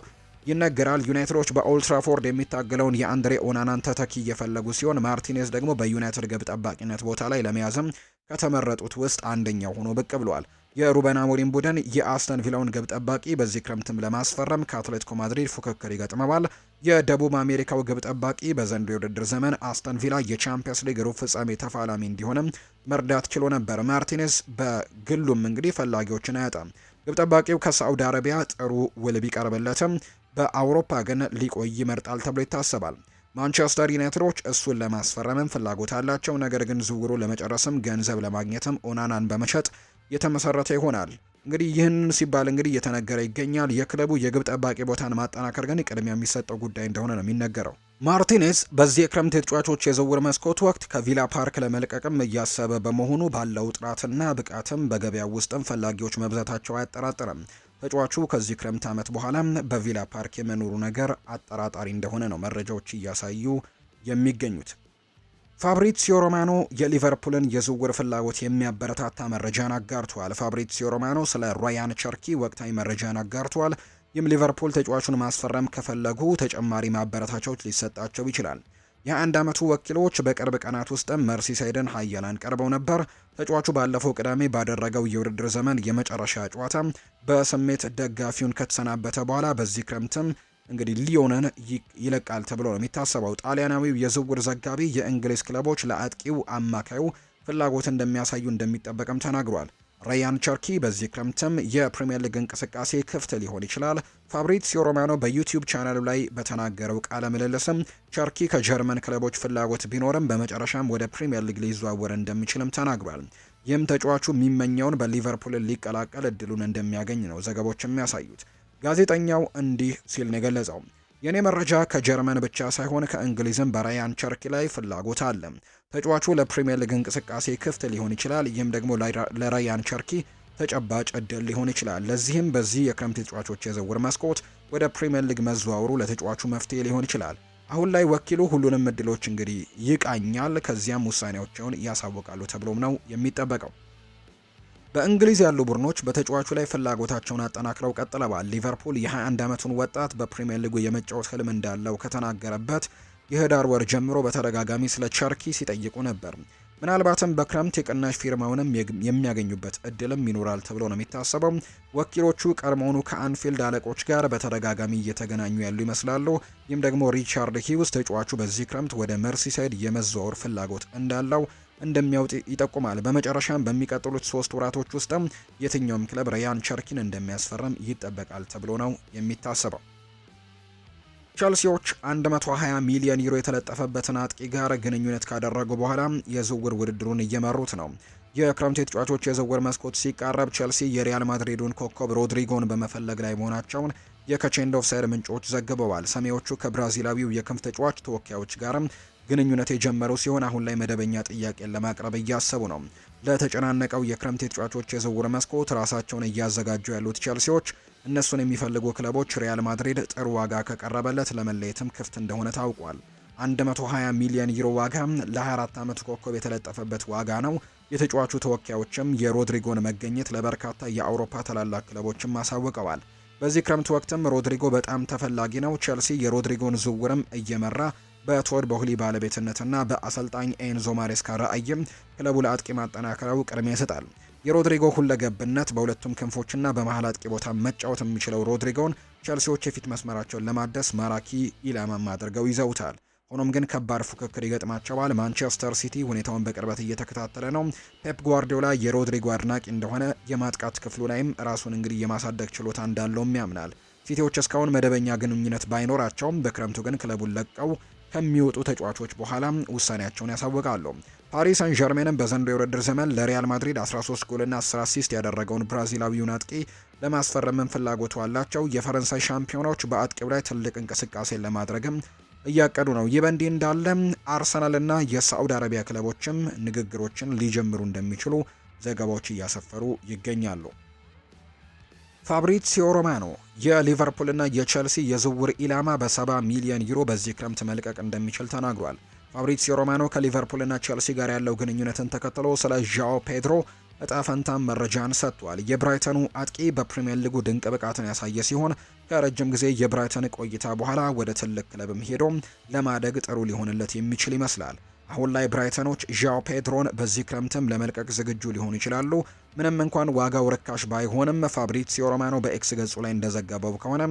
ይነገራል። ዩናይትዶች በኦልትራፎርድ የሚታገለውን የአንድሬ ኦናናን ተተኪ እየፈለጉ ሲሆን ማርቲኔዝ ደግሞ በዩናይትድ ግብ ጠባቂነት ቦታ ላይ ለመያዝም ከተመረጡት ውስጥ አንደኛው ሆኖ ብቅ ብሏል። የሩበን አሞሪም ቡድን የአስተን ቪላውን ግብ ጠባቂ በዚህ ክረምትም ለማስፈረም ከአትሌቲኮ ማድሪድ ፉክክር ይገጥመዋል። የደቡብ አሜሪካው ግብ ጠባቂ በዘንድሮው የውድድር ዘመን አስተን ቪላ የቻምፒየንስ ሊግ ሩብ ፍጻሜ ተፋላሚ እንዲሆንም መርዳት ችሎ ነበር። ማርቲኔዝ በግሉም ፈላጊዎችን አያጣም። ግብ ጠባቂው ከሳዑዲ አረቢያ ጥሩ ውል ቢቀርብለትም በአውሮፓ ግን ሊቆይ ይመርጣል ተብሎ ይታሰባል። ማንቸስተር ዩናይትዶች እሱን ለማስፈረምም ፍላጎት አላቸው። ነገር ግን ዝውውሩ ለመጨረስም ገንዘብ ለማግኘትም ኦናናን በመሸጥ የተመሰረተ ይሆናል። ይህን ሲባል እየተነገረ ይገኛል። የክለቡ የግብ ጠባቂ ቦታን ማጠናከር ግን ቅድሚያ የሚሰጠው ጉዳይ እንደሆነ ነው የሚነገረው። ማርቲኔዝ በዚህ የክረምት የተጫዋቾች የዝውውር መስኮት ወቅት ከቪላ ፓርክ ለመልቀቅም እያሰበ በመሆኑ ባለው ጥራትና ብቃትም በገበያው ውስጥም ፈላጊዎች መብዛታቸው አያጠራጥርም። ተጫዋቹ ከዚህ ክረምት ዓመት በኋላ በቪላ ፓርክ የመኖሩ ነገር አጠራጣሪ እንደሆነ ነው መረጃዎች እያሳዩ የሚገኙት። ፋብሪዚዮ ሮማኖ የሊቨርፑልን የዝውውር ፍላጎት የሚያበረታታ መረጃን አጋርቷል። ፋብሪዚዮ ሮማኖ ስለ ራያን ቸርኪ ወቅታዊ መረጃን አጋርቷል። ይህም ሊቨርፑል ተጫዋቹን ማስፈረም ከፈለጉ ተጨማሪ ማበረታቻዎች ሊሰጣቸው ይችላል። የ21 ዓመቱ ወኪሎች በቅርብ ቀናት ውስጥም መርሲሳይድን ኃያላን ቀርበው ነበር። ተጫዋቹ ባለፈው ቅዳሜ ባደረገው የውድድር ዘመን የመጨረሻ ጨዋታ በስሜት ደጋፊውን ከተሰናበተ በኋላ በዚህ ክረምትም ሊዮንን ይለቃል ተብሎ ነው የሚታሰበው። ጣሊያናዊው የዝውውር ዘጋቢ የእንግሊዝ ክለቦች ለአጥቂው አማካዩ ፍላጎት እንደሚያሳዩ እንደሚጠበቅም ተናግሯል። ራያን ቸርኪ በዚህ ክረምትም የፕሪሚየር ሊግ እንቅስቃሴ ክፍት ሊሆን ይችላል። ፋብሪዚዮ ሮማኖ በዩቲዩብ ቻናሉ ላይ በተናገረው ቃለ ምልልስም ቸርኪ ከጀርመን ክለቦች ፍላጎት ቢኖርም በመጨረሻም ወደ ፕሪሚየር ሊግ ሊዘዋወር እንደሚችልም ተናግሯል። ይህም ተጫዋቹ የሚመኘውን በሊቨርፑል ሊቀላቀል እድሉን እንደሚያገኝ ነው ዘገቦች የሚያሳዩት። ጋዜጠኛው እንዲህ ሲል ነው የገለጸው። የኔ መረጃ ከጀርመን ብቻ ሳይሆን ከእንግሊዝም በራያን ቸርኪ ላይ ፍላጎት አለ። ተጫዋቹ ለፕሪሚየር ሊግ እንቅስቃሴ ክፍት ሊሆን ይችላል። ይህም ደግሞ ለራያን ቸርኪ ተጨባጭ እድል ሊሆን ይችላል። ለዚህም በዚህ የክረምት ተጫዋቾች የዝውውር መስኮት ወደ ፕሪሚየር ሊግ መዘዋወሩ ለተጫዋቹ መፍትሄ ሊሆን ይችላል። አሁን ላይ ወኪሉ ሁሉንም እድሎች እንግዲህ ይቃኛል፣ ከዚያም ውሳኔዎቻቸውን ያሳውቃሉ ተብሎም ነው የሚጠበቀው። በእንግሊዝ ያሉ ቡድኖች በተጫዋቹ ላይ ፍላጎታቸውን አጠናክረው ቀጥለዋል። ሊቨርፑል የ21 ዓመቱን ወጣት በፕሪሚየር ሊጉ የመጫወት ህልም እንዳለው ከተናገረበት የህዳር ወር ጀምሮ በተደጋጋሚ ስለ ቸርኪ ሲጠይቁ ነበር። ምናልባትም በክረምት የቅናሽ ፊርማውንም የሚያገኙበት እድልም ይኖራል ተብሎ ነው የሚታሰበው። ወኪሎቹ ቀድሞውኑ ከአንፊልድ አለቆች ጋር በተደጋጋሚ እየተገናኙ ያሉ ይመስላሉ። ይህም ደግሞ ሪቻርድ ሂውስ ተጫዋቹ በዚህ ክረምት ወደ መርሲሳይድ የመዘዋወር ፍላጎት እንዳለው እንደሚያውጥ ይጠቁማል። በመጨረሻም በሚቀጥሉት 3 ወራቶች ውስጥም የትኛውም ክለብ ራያን ቸርኪን እንደሚያስፈርም ይጠበቃል ተብሎ ነው የሚታሰበው። ቸልሲዎች 120 ሚሊዮን ዩሮ የተለጠፈበትን አጥቂ ጋር ግንኙነት ካደረጉ በኋላ የዝውውር ውድድሩን እየመሩት ነው። የክረምት ተጫዋቾች የዝውውር መስኮት ሲቃረብ ቸልሲ የሪያል ማድሪዱን ኮከብ ሮድሪጎን በመፈለግ ላይ መሆናቸውን የከቼንድ ኦፍሳይድ ምንጮች ዘግበዋል። ሰሜዎቹ ከብራዚላዊው የክንፍ ተጫዋች ተወካዮች ጋርም ግንኙነት የጀመሩ ሲሆን አሁን ላይ መደበኛ ጥያቄን ለማቅረብ እያሰቡ ነው። ለተጨናነቀው የክረምት ተጫዋቾች የዝውውር መስኮት ራሳቸውን እያዘጋጁ ያሉት ቸልሲዎች እነሱን የሚፈልጉ ክለቦች ሪያል ማድሪድ ጥሩ ዋጋ ከቀረበለት ለመለየትም ክፍት እንደሆነ ታውቋል። 120 ሚሊዮን ዩሮ ዋጋ ለ24 ዓመት ኮከብ የተለጠፈበት ዋጋ ነው። የተጫዋቹ ተወካዮችም የሮድሪጎን መገኘት ለበርካታ የአውሮፓ ታላላቅ ክለቦችም አሳውቀዋል። በዚህ ክረምት ወቅትም ሮድሪጎ በጣም ተፈላጊ ነው። ቸልሲ የሮድሪጎን ዝውውርም እየመራ በቶድ ቦህሊ ባለቤትነትና በአሰልጣኝ ኤንዞ ማሬስካ ራዕይም ክለቡ ለአጥቂ ማጠናከሪያው ቅድሚያ ይሰጣል። የሮድሪጎ ሁለገብነት በሁለቱም ክንፎችና በመሃል አጥቂ ቦታ መጫወት የሚችለው ሮድሪጎን ቸልሲዎች የፊት መስመራቸውን ለማደስ ማራኪ ኢላማም አድርገው ይዘውታል። ሆኖም ግን ከባድ ፉክክር ይገጥማቸዋል። ማንቸስተር ሲቲ ሁኔታውን በቅርበት እየተከታተለ ነው። ፔፕ ጓርዲዮላ የሮድሪጎ አድናቂ እንደሆነ የማጥቃት ክፍሉ ላይም ራሱን እንግዲህ የማሳደግ ችሎታ እንዳለውም ያምናል። ሲቲዎች እስካሁን መደበኛ ግንኙነት ባይኖራቸውም በክረምቱ ግን ክለቡን ለቀው ከሚወጡ ተጫዋቾች በኋላ ውሳኔያቸውን ያሳውቃሉ። ፓሪስ ሰን ዠርሜንን በዘንድሮው የውድድር ዘመን ለሪያል ማድሪድ 13 ጎልና 10 አሲስት ያደረገውን ብራዚላዊውን አጥቂ ለማስፈረም ፍላጎቱ አላቸው። የፈረንሳይ ሻምፒዮናዎች በአጥቂው ላይ ትልቅ እንቅስቃሴን ለማድረግም እያቀዱ ነው። ይህ በእንዲህ እንዳለ አርሰናልና የሳዑዲ አረቢያ ክለቦችም ንግግሮችን ሊጀምሩ እንደሚችሉ ዘገባዎች እያሰፈሩ ይገኛሉ። ፋብሪዚዮ ሮማኖ የሊቨርፑልና የቸልሲ የዝውውር ኢላማ በ70 ሚሊዮን ዩሮ በዚህ ክረምት መልቀቅ እንደሚችል ተናግሯል። ፋብሪዚዮ ሮማኖ ከሊቨርፑልና ቸልሲ ጋር ያለው ግንኙነትን ተከትሎ ስለ ዣኦ ፔድሮ እጣ ፈንታም መረጃን ሰጥቷል። የብራይተኑ አጥቂ በፕሪሚየር ሊጉ ድንቅ ብቃትን ያሳየ ሲሆን ከረጅም ጊዜ የብራይተን ቆይታ በኋላ ወደ ትልቅ ክለብም ሄዶ ለማደግ ጥሩ ሊሆንለት የሚችል ይመስላል። አሁን ላይ ብራይተኖች ዣኦ ፔድሮን በዚህ ክረምትም ለመልቀቅ ዝግጁ ሊሆኑ ይችላሉ። ምንም እንኳን ዋጋው ርካሽ ባይሆንም ፋብሪዚዮ ሮማኖ በኤክስ ገጹ ላይ እንደዘገበው ከሆነ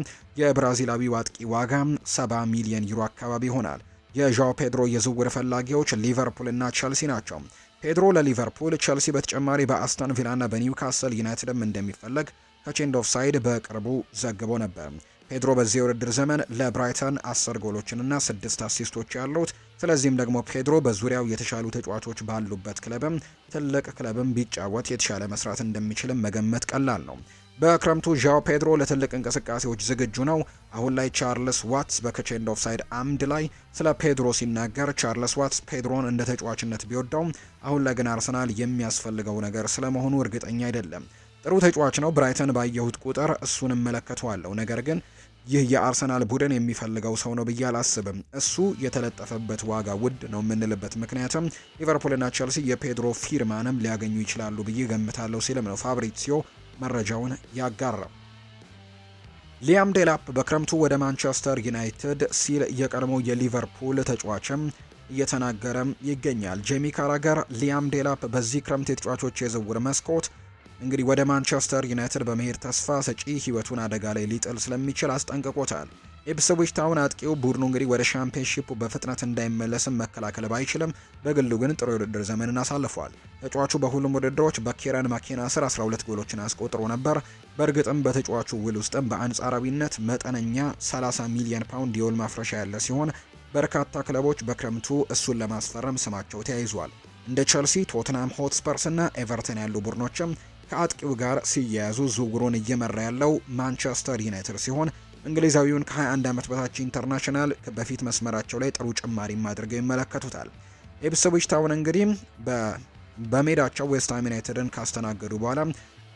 የብራዚላዊው አጥቂ ዋጋ 70 ሚሊዮን ዩሮ አካባቢ ይሆናል። የዣኦ ፔድሮ የዝውውር ፈላጊዎች ሊቨርፑልና ቸልሲ ናቸው። ፔድሮ ለሊቨርፑል፣ ቸልሲ በተጨማሪ በአስተን ቪላና በኒውካስል ዩናይትድም እንደሚፈለግ ከቼንድ ኦፍ ሳይድ በቅርቡ ዘግቦ ነበር። ፔድሮ በዚህ የውድድር ዘመን ለብራይተን 10 ጎሎችንና 6 አሲስቶች ያሉት። ስለዚህም ደግሞ ፔድሮ በዙሪያው የተሻሉ ተጫዋቾች ባሉበት ክለብም ትልቅ ክለብም ቢጫወት የተሻለ መስራት እንደሚችልም መገመት ቀላል ነው። በክረምቱ ዣኦ ፔድሮ ለትልቅ እንቅስቃሴዎች ዝግጁ ነው። አሁን ላይ ቻርልስ ዋትስ በቼንድ ኦፍ ሳይድ አምድ ላይ ስለ ፔድሮ ሲናገር ቻርልስ ዋትስ ፔድሮን እንደ ተጫዋችነት ቢወደውም አሁን ላይ ግን አርሰናል የሚያስፈልገው ነገር ስለመሆኑ እርግጠኛ አይደለም። ጥሩ ተጫዋች ነው። ብራይተን ባየሁት ቁጥር እሱን እመለከተዋለሁ። ነገር ግን ይህ የአርሰናል ቡድን የሚፈልገው ሰው ነው ብዬ አላስብም። እሱ የተለጠፈበት ዋጋ ውድ ነው የምንልበት ምክንያትም ሊቨርፑልና ቸልሲ የፔድሮ ፊርማንም ሊያገኙ ይችላሉ ብዬ ገምታለሁ ሲልም ነው ፋብሪዚዮ መረጃውን ያጋራው። ሊያም ዴላፕ በክረምቱ ወደ ማንቸስተር ዩናይትድ ሲል የቀድሞ የሊቨርፑል ተጫዋችም እየተናገረም ይገኛል። ጄሚ ካራገር ሊያም ዴላፕ በዚህ ክረምት የተጫዋቾች የዝውውር መስኮት እንግዲህ ወደ ማንቸስተር ዩናይትድ በመሄድ ተስፋ ሰጪ ህይወቱን አደጋ ላይ ሊጥል ስለሚችል አስጠንቅቆታል። ኢፕስዊች ታውን አጥቂው ቡድኑ እንግዲህ ወደ ሻምፒዮንሺፑ በፍጥነት እንዳይመለስም መከላከል ባይችልም በግሉ ግን ጥሩ የውድድር ዘመንን አሳልፏል። ተጫዋቹ በሁሉም ውድድሮች በኬረን ማኬና ስር 12 ጎሎችን አስቆጥሮ ነበር። በእርግጥም በተጫዋቹ ውል ውስጥም በአንጻራዊነት መጠነኛ 30 ሚሊዮን ፓውንድ የውል ማፍረሻ ያለ ሲሆን በርካታ ክለቦች በክረምቱ እሱን ለማስፈረም ስማቸው ተያይዟል። እንደ ቸልሲ፣ ቶትናም ሆትስፐርስ እና ኤቨርተን ያሉ ቡድኖችም ከአጥቂው ጋር ሲያያዙ ዝውውሩን እየመራ ያለው ማንቸስተር ዩናይትድ ሲሆን እንግሊዛዊውን ከ21 ዓመት በታች ኢንተርናሽናል በፊት መስመራቸው ላይ ጥሩ ጭማሪም አድርገው ይመለከቱታል። ኢፕስዊች ታውን እንግዲህ በሜዳቸው ዌስትሃም ዩናይትድን ካስተናገዱ በኋላ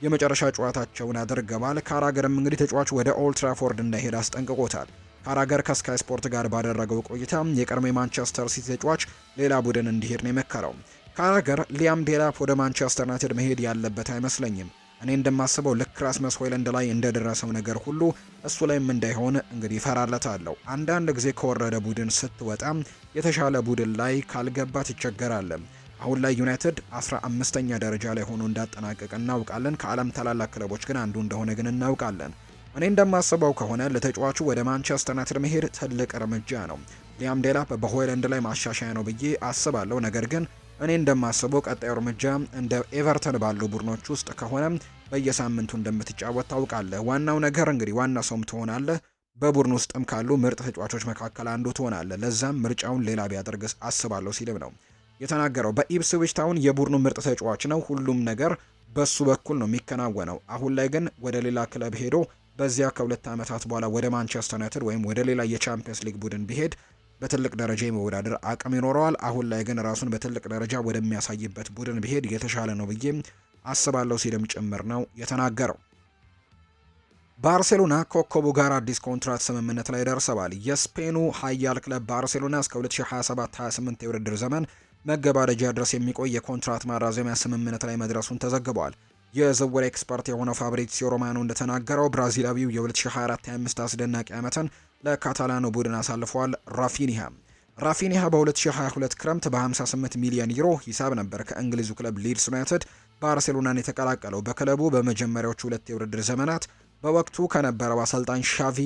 የመጨረሻ ጨዋታቸውን አድርገዋል። ካራገርም እንግዲህ ተጫዋቹ ወደ ኦልድ ትራፎርድ እንዳይሄድ አስጠንቅቆታል። ካራገር ከስካይ ስፖርት ጋር ባደረገው ቆይታ የቀድሞ የማንቸስተር ሲቲ ተጫዋች ሌላ ቡድን እንዲሄድ ነው የመከረው። ካራገር ሊያም ዴላፕ ወደ ማንቸስተር ዩናይትድ መሄድ ያለበት አይመስለኝም። እኔ እንደማስበው ልክ ራስመስ ሆይሉንድ ላይ እንደደረሰው ነገር ሁሉ እሱ ላይም እንዳይሆን እንግዲህ እፈራለታለሁ። አንዳንድ ጊዜ ከወረደ ቡድን ስትወጣ የተሻለ ቡድን ላይ ካልገባ ትቸገራለህ። አሁን ላይ ዩናይትድ 15ኛ ደረጃ ላይ ሆኖ እንዳጠናቀቀ እናውቃለን። ከዓለም ታላላቅ ክለቦች ግን አንዱ እንደሆነ ግን እናውቃለን። እኔ እንደማስበው ከሆነ ለተጫዋቹ ወደ ማንቸስተር ዩናይትድ መሄድ ትልቅ እርምጃ ነው። ሊያም ዴላፕ በሆይሉንድ ላይ ማሻሻያ ነው ብዬ አስባለሁ። ነገር ግን እኔ እንደማስበው ቀጣዩ እርምጃ እንደ ኤቨርተን ባሉ ቡድኖች ውስጥ ከሆነ በየሳምንቱ እንደምትጫወት ታውቃለህ። ዋናው ነገር እንግዲህ ዋና ሰውም ትሆናለህ። በቡድን ውስጥም ካሉ ምርጥ ተጫዋቾች መካከል አንዱ ትሆናለህ። ለዛም ምርጫውን ሌላ ቢያደርግ አስባለሁ ሲልም ነው የተናገረው። በኢፕስዊች ታውን የቡድኑ ምርጥ ተጫዋች ነው። ሁሉም ነገር በሱ በኩል ነው የሚከናወነው። አሁን ላይ ግን ወደ ሌላ ክለብ ሄዶ በዚያ ከ2 ዓመታት በኋላ ወደ ማንቸስተር ዩናይትድ ወይም ወደ ሌላ የቻምፒየንስ ሊግ ቡድን ቢሄድ በትልቅ ደረጃ የመወዳደር አቅም ይኖረዋል። አሁን ላይ ግን ራሱን በትልቅ ደረጃ ወደሚያሳይበት ቡድን ቢሄድ የተሻለ ነው ብዬ አስባለሁ ሲልም ጭምር ነው የተናገረው። ባርሴሎና ኮከቡ ጋር አዲስ ኮንትራት ስምምነት ላይ ደርሰዋል። የስፔኑ ኃያል ክለብ ባርሴሎና እስከ 2027-28 የውድድር ዘመን መገባደጃ ድረስ የሚቆይ የኮንትራት ማራዘሚያ ስምምነት ላይ መድረሱን ተዘግቧል። የዝውውር ኤክስፐርት የሆነው ፋብሪዚዮ ሮማኖ እንደተናገረው ብራዚላዊው የ2024-25 አስደናቂ ዓመትን ለካታላኑ ቡድን አሳልፈዋል። ራፊኒሃ በ2022 ክረምት በ58 ሚሊዮን ዩሮ ሂሳብ ነበር ከእንግሊዙ ክለብ ሊድስ ዩናይትድ ባርሴሎናን የተቀላቀለው። በክለቡ በመጀመሪያዎቹ 2 የውድድር ዘመናት በወቅቱ ከነበረው አሰልጣኝ ሻቪ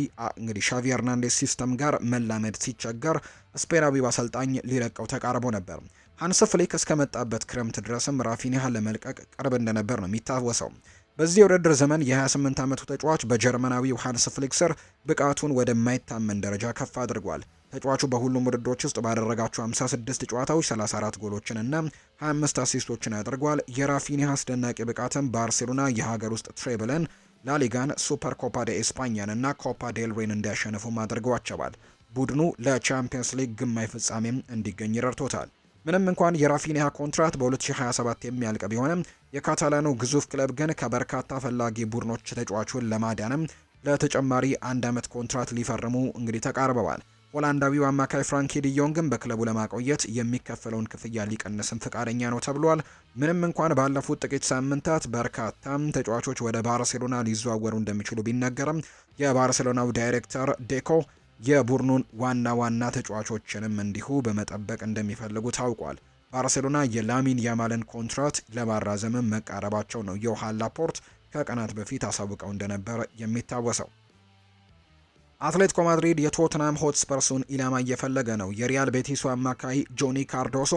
ሄርናንዴስ ሲስተም ጋር መላመድ ሲቸገር ስፔናዊው አሰልጣኝ ሊለቀው ተቃርቦ ነበር። ሃንስ ፍሊክ እስከመጣበት ክረምት ድረስም ራፊኒሃ ለመልቀቅ ቅርብ እንደነበር ነው የሚታወሰው። በዚህ የውድድር ዘመን የ28 ዓመቱ ተጫዋች በጀርመናዊው ሃንስ ፍሊክ ስር ብቃቱን ወደማይታመን ደረጃ ከፍ አድርጓል። ተጫዋቹ በሁሉም ውድድሮች ውስጥ ባደረጋቸው 56 ጨዋታዎች 34 ጎሎችን እና 25 አሲስቶችን ያደርጓል። የራፊኒሃ አስደናቂ ብቃትም ባርሴሎና የሀገር ውስጥ ትሬብልን፣ ላሊጋን፣ ሱፐር ኮፓ ደ ኤስፓኛን እና ኮፓ ዴል ሬን እንዲያሸንፉም አድርገዋቸዋል። ቡድኑ ለቻምፒየንስ ሊግ ግማሽ ፍጻሜም እንዲገኝ ረድቶታል። ምንም እንኳን የራፊኒሃ ኮንትራት በ2027 የሚያልቅ ቢሆንም የካታላኑ ግዙፍ ክለብ ግን ከበርካታ ፈላጊ ቡድኖች ተጫዋቹን ለማዳንም ለተጨማሪ 1 ዓመት ኮንትራት ሊፈርሙ እንግዲህ ተቃርበዋል። ሆላንዳዊው አማካይ ፍራንኪ ዲዮንግን በክለቡ ለማቆየት የሚከፈለውን ክፍያ ሊቀንስም ፈቃደኛ ነው ተብሏል። ምንም እንኳን ባለፉት ጥቂት ሳምንታት በርካታ ተጫዋቾች ወደ ባርሴሎና ሊዘዋወሩ እንደሚችሉ ቢነገርም የባርሴሎናው ዳይሬክተር ዴኮ የቡድኑን ዋና ተጫዋቾችንም እንዲሁ በመጠበቅ እንደሚፈልጉ ታውቋል። ባርሴሎና የላሚን ያማልን ኮንትራት ለማራዘምም መቃረባቸው ነው ዮሃን ላፖርት ከቀናት በፊት አሳውቀው እንደነበር የሚታወሰው። አትሌቲኮ ማድሪድ የቶትናም ሆትስፐርሱን ኢላማ እየፈለገ ነው። የሪያል ቤቲሱ አማካይ ጆኒ ካርዶሶ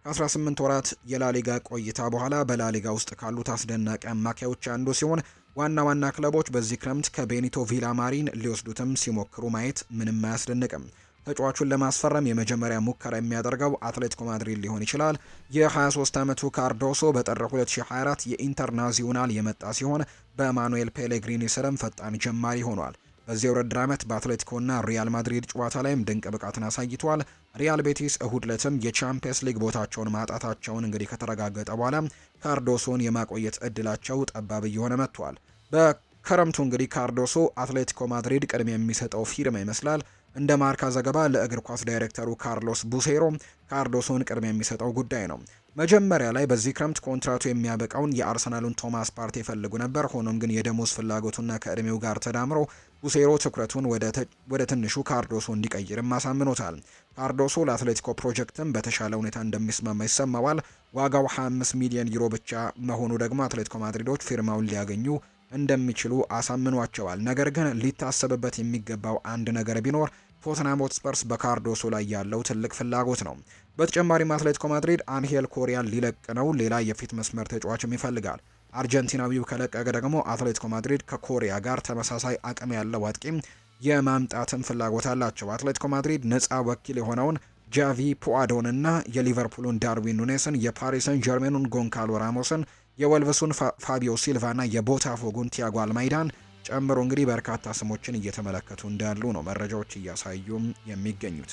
ከ18 ወራት የላሊጋ ቆይታ በኋላ በላሊጋ ውስጥ ካሉት አስደናቂ አማካዮች አንዱ ሲሆን ዋና ክለቦች በዚህ ክረምት ከቤኒቶ ቪላማሪን ሊወስዱትም ሲሞክሩ ማየት ምንም አያስደንቅም። ተጫዋቹን ለማስፈረም የመጀመሪያ ሙከራ የሚያደርገው አትሌቲኮ ማድሪድ ሊሆን ይችላል። የ23 ዓመቱ ካርዶሶ በጥር 2024 የኢንተርናዚዮናል የመጣ ሲሆን በማኑኤል ፔሌግሪኒ ስርም ፈጣን ጀማሪ ሆኗል። በዚህ የውድድር ዓመት በአትሌቲኮና ሪያል ማድሪድ ጨዋታ ላይም ድንቅ ብቃትን አሳይቷል። ሪያል ቤቲስ እሁድ ዕለትም የቻምፒየንስ ሊግ ቦታቸውን ማጣታቸውን እንግዲህ ከተረጋገጠ በኋላ ካርዶሶን የማቆየት እድላቸው ጠባብ እየሆነ መጥቷል። በክረምቱ እንግዲህ ካርዶሶ አትሌቲኮ ማድሪድ ቅድሚያ የሚሰጠው ፊርማ ይመስላል። እንደ ማርካ ዘገባ ለእግር ኳስ ዳይሬክተሩ ካርሎስ ቡሴሮ ካርዶሶን ቅድሚያ የሚሰጠው ጉዳይ ነው። መጀመሪያ ላይ በዚህ ክረምት ኮንትራቱ የሚያበቃውን የአርሰናሉን ቶማስ ፓርቴ ይፈልጉ ነበር። ሆኖም ግን የደሞዝ ፍላጎቱና ከእድሜው ጋር ተዳምሮ ቡሴሮ ትኩረቱን ወደ ትንሹ ካርዶሶ እንዲቀይርም አሳምኖታል። ካርዶሶ ለአትሌቲኮ ፕሮጀክትም በተሻለ ሁኔታ እንደሚስማማ ይሰማዋል። ዋጋው 25 ሚሊዮን ዩሮ ብቻ መሆኑ ደግሞ አትሌቲኮ ማድሪዶች ፊርማውን ሊያገኙ እንደሚችሉ አሳምኗቸዋል። ነገር ግን ሊታሰብበት የሚገባው አንድ ነገር ቢኖር ቶተንሃም ሆትስፐርስ በካርዶሶ ላይ ያለው ትልቅ ፍላጎት ነው። በተጨማሪም አትሌቲኮ ማድሪድ አንሄል ኮሪያን ሊለቅ ነው። ሌላ የፊት መስመር ተጫዋችም ይፈልጋል። አርጀንቲናዊው ከለቀቀ ደግሞ አትሌቲኮ ማድሪድ ከኮሪያ ጋር ተመሳሳይ አቅም ያለው አጥቂም የማምጣትም ፍላጎት አላቸው። አትሌቲኮ ማድሪድ ነፃ ወኪል የሆነውን ጃቪ ፑአዶንና የሊቨርፑሉን ዳርዊን ኑኔስን፣ የፓሪሰን ጀርሜኑን ጎንካሎ ራሞስን፣ የወልቭሱን ፋቢዮ ሲልቫና የቦታፎጉን ቲያጎ አልማይዳን ጨምሮ እንግዲህ በርካታ ስሞችን እየተመለከቱ እንዳሉ ነው መረጃዎች እያሳዩም የሚገኙት።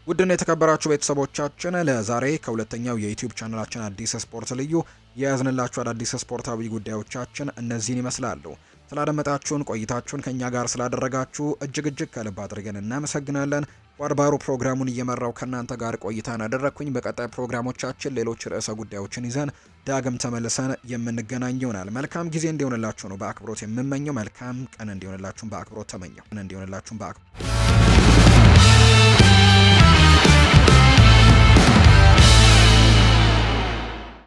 ውድና የተከበራችሁ ቤተሰቦቻችን ለዛሬ ከሁለተኛው የዩቲዩብ ቻናላችን አዲስ ስፖርት ልዩ የያዝንላችሁ አዳዲስ ስፖርታዊ ጉዳዮቻችን እነዚህን ይመስላሉ። ስላደመጣችሁን ቆይታችሁን ከኛ ጋር ስላደረጋችሁ እጅግ ከልብ አድርገን እናመሰግናለን። ፏድባሩ ፕሮግራሙን እየመራው ከእናንተ ጋር ቆይታን አደረግኩኝ። በቀጣይ ፕሮግራሞቻችን ሌሎች ርዕሰ ጉዳዮችን ይዘን ዳግም ተመልሰን የምንገናኝ ይሆናል። መልካም ጊዜ እንዲሆንላችሁ ነው በአክብሮት የምመኘው። መልካም ቀን እንዲሆንላችሁ በአክብሮት ተመኘው።